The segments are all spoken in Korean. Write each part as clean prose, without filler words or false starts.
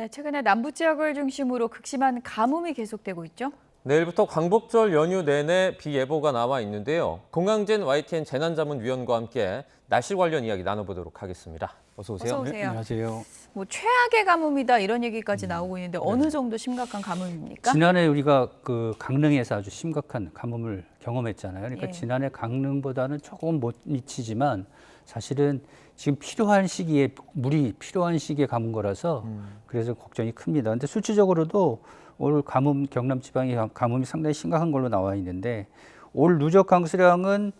네, 최근에 남부 지역을 중심으로 극심한 가뭄이 계속되고 있죠. 내일부터 광복절 연휴 내내 비 예보가 나와 있는데요. 공항진 YTN 재난자문위원과 함께 날씨 관련 이야기 나눠보도록 하겠습니다. 어서 오세요. 어서 오세요. 네, 안녕하세요. 뭐 최악의 가뭄이다 이런 얘기까지 나오고 있는데 어느 정도 심각한 가뭄입니까? 지난해 우리가 그 강릉에서 아주 심각한 가뭄을 경험했잖아요. 그러니까 예. 지난해 강릉보다는 조금 못 미치지만 사실은 지금 필요한 시기에 물이 필요한 시기에 가문 거라서 그래서 걱정이 큽니다. 근데 수치적으로도 올 가뭄 경남 지방의 가뭄이 상당히 심각한 걸로 나와 있는데 올 누적 강수량은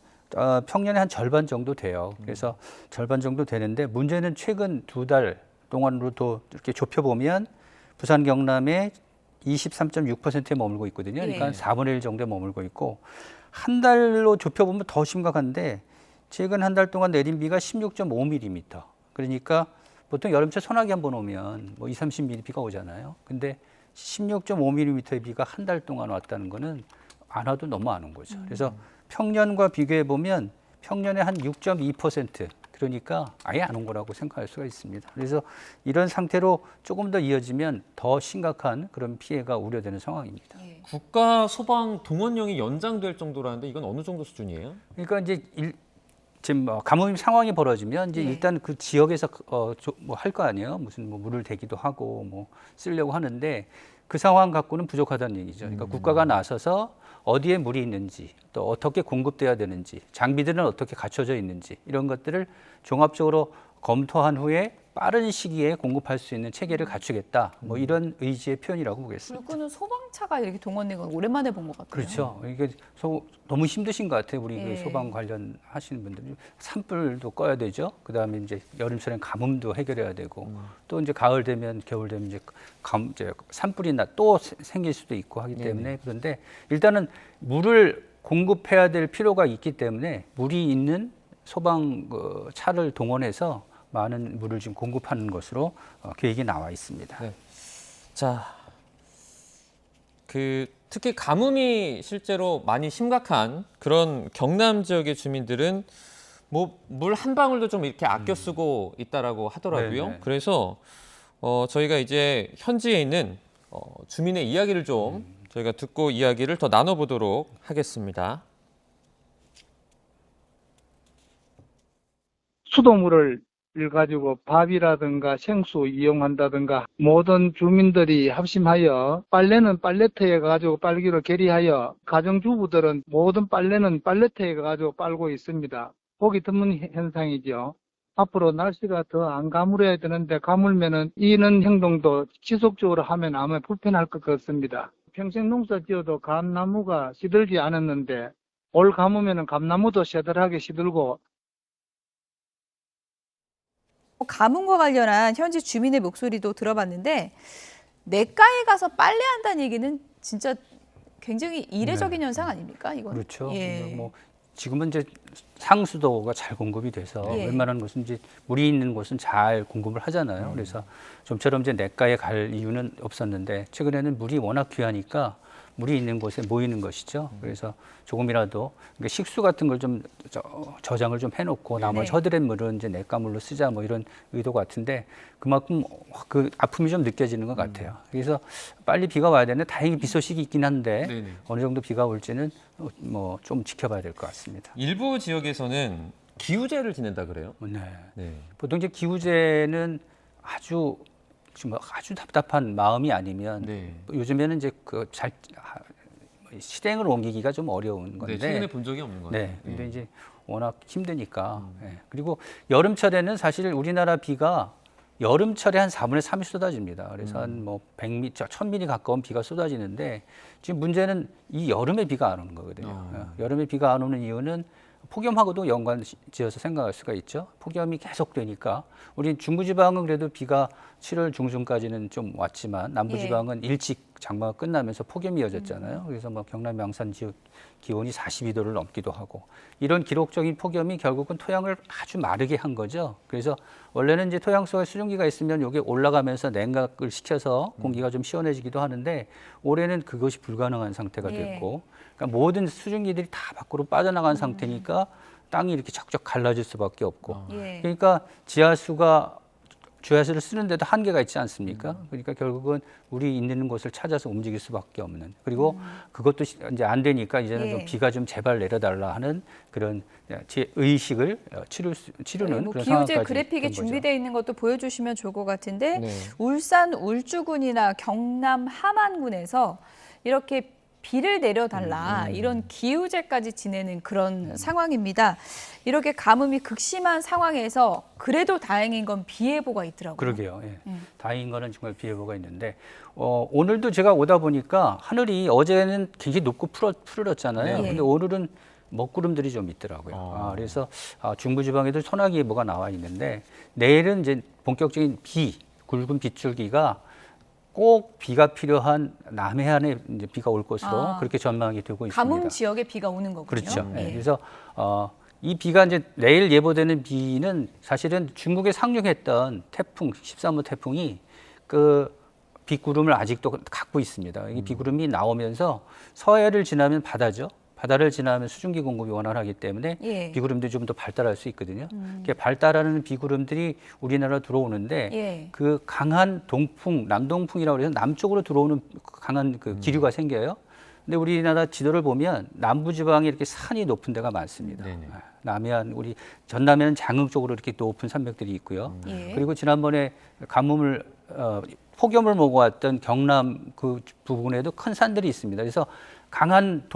평년의 한 절반 정도 돼요. 그래서 절반 정도 되는데 문제는 최근 2달 동안으로도 이렇게 좁혀보면 부산 경남의 23.6%에 머물고 있거든요. 그러니까 예. 4분의 1 정도에 머물고 있고 한 달로 좁혀보면 더 심각한데 최근 한 달 동안 내린 비가 16.5mm. 그러니까 보통 여름철 소나기 한번 오면 뭐 30mm 비가 오잖아요. 근데 16.5mm의 비가 한 달 동안 왔다는 거는 안 와도 너무 안 온 거죠. 그래서 평년과 비교해 보면 평년의 한 6.2%, 그러니까 아예 안 온 거라고 생각할 수가 있습니다. 그래서 이런 상태로 조금 더 이어지면 더 심각한 그런 피해가 우려되는 상황입니다. 예. 국가 소방 동원령이 연장될 정도라는데 이건 어느 정도 수준이에요? 그러니까 이제 지금 가뭄 상황이 벌어지면 이제 네. 일단 그 지역에서 뭐 할 거 아니에요. 무슨 뭐 물을 대기도 하고 뭐 쓰려고 하는데 그 상황 갖고는 부족하다는 얘기죠. 그러니까 국가가 나서서 어디에 물이 있는지 또 어떻게 공급돼야 되는지 장비들은 어떻게 갖춰져 있는지 이런 것들을 종합적으로 검토한 후에 빠른 시기에 공급할 수 있는 체계를 갖추겠다. 뭐 이런 의지의 표현이라고 보겠습니다. 불 끄는 소방차가 이렇게 동원된 건 오랜만에 본 것 같아요. 그렇죠. 이게 너무 힘드신 것 같아요. 우리 예. 그 소방 관련 하시는 분들이 산불도 꺼야 되죠. 그다음에 이제 여름철엔 가뭄도 해결해야 되고 또 이제 가을 되면 겨울 되면 이제 산불이 또 생길 수도 있고 하기 때문에 그런데 일단은 물을 공급해야 될 필요가 있기 때문에 물이 있는 소방 차를 동원해서 많은 물을 지금 공급하는 것으로 계획이 나와 있습니다. 네. 자, 특히 가뭄이 실제로 많이 심각한 그런 경남 지역의 주민들은 뭐 물 한 방울도 좀 이렇게 아껴 쓰고 있다라고 하더라고요. 네네. 그래서 저희가 이제 현지에 있는 주민의 이야기를 좀 저희가 듣고 이야기를 더 나눠보도록 하겠습니다. 수돗물을 가지고 밥이라든가 생수 이용한다든가 모든 주민들이 합심하여 빨래는 빨래터에 가지고 빨기로 결의하여 가정주부들은 모든 빨래는 빨래터에 가지고 빨고 있습니다. 보기 드문 현상이죠. 앞으로 날씨가 더 안 가물어야 되는데 가물면은 이런 행동도 지속적으로 하면 아마 불편할 것 같습니다. 평생 농사 지어도 감나무가 시들지 않았는데 올 가뭄에는 감나무도 새들하게 시들고 가뭄과 관련한 현지 주민의 목소리도 들어봤는데 냇가에 가서 빨래한다는 얘기는 진짜 굉장히 이례적인 현상 아닙니까? 이건 그렇죠. 예. 뭐 지금은 이제 상수도가 잘 공급이 돼서 예. 웬만한 곳은 이제 물이 있는 곳은 잘 공급을 하잖아요. 그래서 좀처럼 이제 냇가에 갈 이유는 없었는데 최근에는 물이 워낙 귀하니까 물이 있는 곳에 모이는 것이죠. 그래서 조금이라도 그러니까 식수 같은 걸 좀 저장을 좀 해놓고 나머지 네. 허드렛 물은 이제 냇가물로 쓰자 뭐 이런 의도 같은데 그만큼 그 아픔이 좀 느껴지는 것 같아요. 그래서 빨리 비가 와야 되는데 다행히 비 소식이 있긴 한데 네네. 어느 정도 비가 올지는 뭐 좀 지켜봐야 될 것 같습니다. 일부 지역에서는 기우제를 지낸다 그래요? 네. 네. 보통 이제 기후제는 아주 답답한 마음이 아니면 네. 요즘에는 이제 실행을 옮기기가 좀 어려운 건데. 네, 최근에 본 적이 없는 것 같아요. 네. 근데 이제 워낙 힘드니까. 예. 그리고 여름철에는 사실 우리나라 비가 여름철에 한 4분의 3이 쏟아집니다. 그래서 한 뭐 100mm, 1000mm 가까운 비가 쏟아지는데 지금 문제는 이 여름에 비가 안 오는 거거든요. 여름에 비가 안 오는 이유는 폭염하고도 연관지어서 생각할 수가 있죠. 폭염이 계속되니까 우리 중부지방은 그래도 비가 7월 중순까지는 좀 왔지만 남부지방은 일찍 장마가 끝나면서 폭염이 이어졌잖아요. 그래서 뭐 경남 양산 지역 기온이 42도를 넘기도 하고 이런 기록적인 폭염이 결국은 토양을 아주 마르게 한 거죠. 그래서 원래는 이제 토양 속에 수증기가 있으면 이게 올라가면서 냉각을 시켜서 공기가 좀 시원해지기도 하는데 올해는 그것이 불가능한 상태가 예. 됐고 그러니까 모든 수증기들이 다 밖으로 빠져나간 상태니까 땅이 이렇게 척척 갈라질 수밖에 없고 예. 그러니까 지하수가 주야시를 쓰는데도 한계가 있지 않습니까? 그러니까 결국은 우리 있는 곳을 찾아서 움직일 수밖에 없는. 그리고 그것도 이제 안 되니까 이제는 예. 좀 비가 좀 제발 내려달라 하는 그런 의식을 치르는 뭐 그런 기후재 상황까지 그래픽에 된 거죠. 준비되어 있는 것도 보여주시면 좋을 것 같은데 네. 울산 울주군이나 경남 함안군에서 이렇게 비를 내려달라 이런 기후재까지 지내는 그런 상황입니다. 이렇게 가뭄이 극심한 상황에서 그래도 다행인 건 비 예보가 있더라고요. 그러게요. 예. 다행인 거는 정말 비 예보가 있는데 오늘도 제가 오다 보니까 하늘이 어제는 굉장히 높고 푸르렀잖아요. 네. 근데 오늘은 먹구름들이 좀 있더라고요. 그래서 중부지방에도 소나기 예보가 나와 있는데 내일은 이제 본격적인 굵은 빗줄기가 꼭 비가 필요한 남해안에 이제 비가 올 것으로 그렇게 전망이 되고 있습니다. 가뭄 지역에 비가 오는 거군요. 그렇죠. 예. 네. 그래서 이 비가 이제 내일 예보되는 비는 사실은 중국에 상륙했던 태풍 13호 태풍이 그 비구름을 아직도 갖고 있습니다. 이 비구름이 나오면서 서해를 지나면 바다죠. 바다를 지나면 수증기 공급이 원활하기 때문에 예. 비구름들이 좀 더 발달할 수 있거든요. 이렇게 발달하는 비구름들이 우리나라로 들어오는데 예. 그 강한 동풍, 남동풍이라고 해서 남쪽으로 들어오는 강한 그 기류가 생겨요. 근데 우리나라 지도를 보면 남부지방에 이렇게 산이 높은 데가 많습니다. 네네. 남해안, 우리 전남해안 장흥 쪽으로 이렇게 높은 산맥들이 있고요. 예. 그리고 지난번에 가뭄을 폭염을 먹어왔던 경남 그 부분에도 큰 산들이 있습니다. 그래서 강한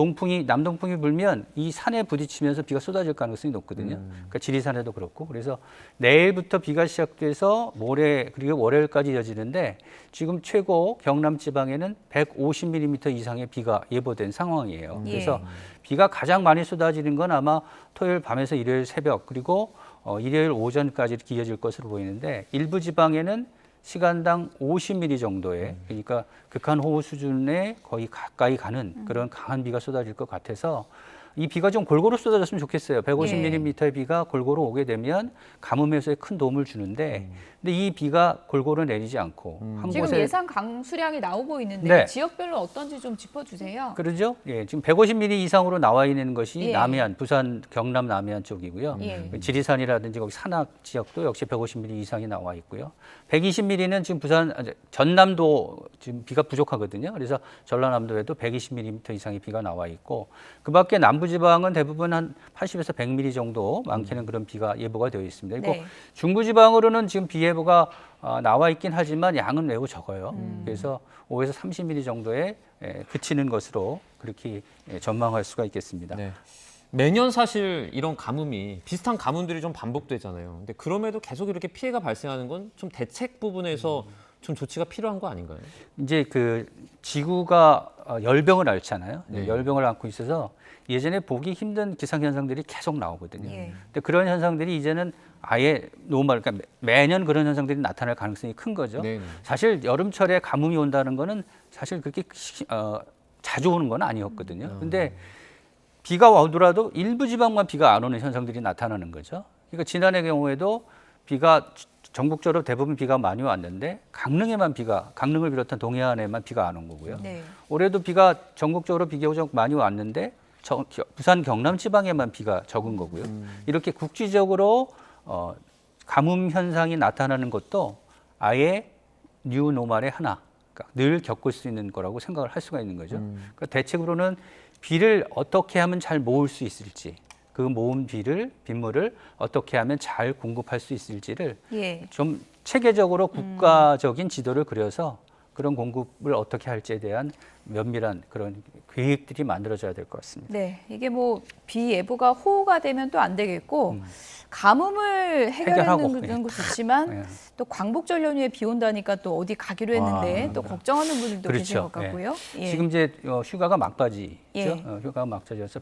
남동풍이 불면 이 산에 부딪히면서 비가 쏟아질 가능성이 높거든요. 그러니까 지리산에도 그렇고. 그래서 내일부터 비가 시작돼서 모레 그리고 월요일까지 이어지는데 지금 최고 경남 지방에는 150mm 이상의 비가 예보된 상황이에요. 예. 그래서 비가 가장 많이 쏟아지는 건 아마 토요일 밤에서 일요일 새벽 그리고 일요일 오전까지 이렇게 이어질 것으로 보이는데 일부 지방에는 시간당 50mm 정도의 그러니까 극한호우 수준에 거의 가까이 가는 그런 강한 비가 쏟아질 것 같아서 이 비가 좀 골고루 쏟아졌으면 좋겠어요. 150mm의 비가 골고루 오게 되면 가뭄 해소에 큰 도움을 주는데 근데 이 비가 골고루 내리지 않고 한 지금 곳에 예상 강수량이 나오고 있는데 네. 지역별로 어떤지 좀 짚어주세요. 그러죠? 예, 지금 150mm 이상으로 나와 있는 것이 예. 남해안, 부산, 경남 남해안 쪽이고요. 예. 지리산이라든지 거기 산악 지역도 역시 150mm 이상이 나와 있고요. 120mm는 지금 전남도 지금 비가 부족하거든요. 그래서 전라남도에도 120mm 이상의 비가 나와 있고 그밖에 남부지방은 대부분 한 80에서 100mm 정도 많게는 그런 비가 예보가 되어 있습니다. 그리고 네. 중부지방으로는 지금 비 예보가 나와 있긴 하지만 양은 매우 적어요. 그래서 5에서 30mm 정도에 그치는 것으로 그렇게 전망할 수가 있겠습니다. 네. 매년 사실 이런 가뭄이 비슷한 가뭄들이 좀 반복되잖아요. 근데 그럼에도 계속 이렇게 피해가 발생하는 건 좀 대책 부분에서 좀 조치가 필요한 거 아닌가요? 이제 그 지구가 열병을 앓잖아요. 네. 열병을 앓고 있어서 예전에 보기 힘든 기상 현상들이 계속 나오거든요. 예. 근데 그런 현상들이 이제는 아예 노멀, 그러니까 매년 그런 현상들이 나타날 가능성이 큰 거죠. 네네. 사실 여름철에 가뭄이 온다는 거는 사실 그렇게 자주 오는 건 아니었거든요. 근데 비가 와더라도 일부 지방만 비가 안 오는 현상들이 나타나는 거죠. 그러니까 지난해 경우에도 비가 전국적으로 대부분 비가 많이 왔는데 강릉을 비롯한 동해안에만 비가 안 온 거고요. 네. 올해도 비가 전국적으로 비가 많이 왔는데 부산 경남 지방에만 비가 적은 거고요. 이렇게 국지적으로 가뭄 현상이 나타나는 것도 아예 뉴노멀의 하나, 그러니까 늘 겪을 수 있는 거라고 생각을 할 수가 있는 거죠. 그러니까 대책으로는 비를 어떻게 하면 잘 모을 수 있을지, 그 모은 빗물을 어떻게 하면 잘 공급할 수 있을지를 예. 좀 체계적으로 국가적인 지도를 그려서 그런 공급을 어떻게 할지에 대한 면밀한 그런 계획들이 만들어져야 될 것 같습니다. 네, 이게 뭐 비 예보가 호우가 되면 또 안 되겠고 가뭄을 해결하고, 해결하는 것도 좋지만 예. 또 광복절 연휴에 비 온다니까 또 어디 가기로 했는데 또 걱정하는 분들도 계신 그렇죠. 것 같고요. 예. 지금 이제 휴가가 막바지죠. 예. 휴가가 막바지여서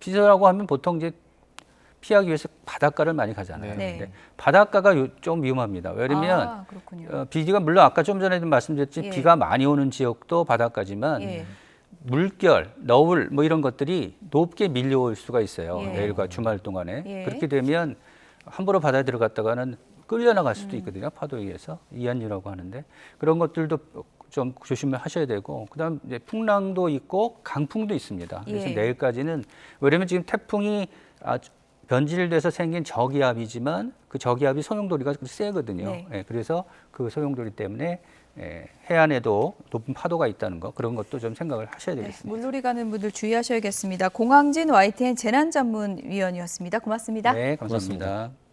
피서라고 하면 보통 이제 피하기 위해서 바닷가를 많이 가잖아요. 네. 근데 바닷가가 좀 위험합니다. 왜냐하면 그렇군요. 비가 물론 아까 좀 전에도 말씀드렸지 예. 비가 많이 오는 지역도 바닷가지만 예. 물결, 너울 뭐 이런 것들이 높게 밀려올 수가 있어요. 예. 내일과 주말 동안에. 예. 그렇게 되면 함부로 바다에 들어갔다가는 끌려나갈 수도 있거든요. 파도에 의해서. 이한류라고 하는데. 그런 것들도 좀 조심을 하셔야 되고 그다음 이제 풍랑도 있고 강풍도 있습니다. 그래서 예. 내일까지는 왜냐면 지금 태풍이 변질돼서 생긴 저기압이지만 그 저기압이 소용돌이가 세거든요. 네. 예, 그래서 그 소용돌이 때문에 해안에도 높은 파도가 있다는 거 그런 것도 좀 생각을 하셔야 네, 되겠습니다. 물놀이 가는 분들 주의하셔야겠습니다. 공항진 YTN 재난전문위원이었습니다. 고맙습니다. 네, 감사합니다. 고맙습니다.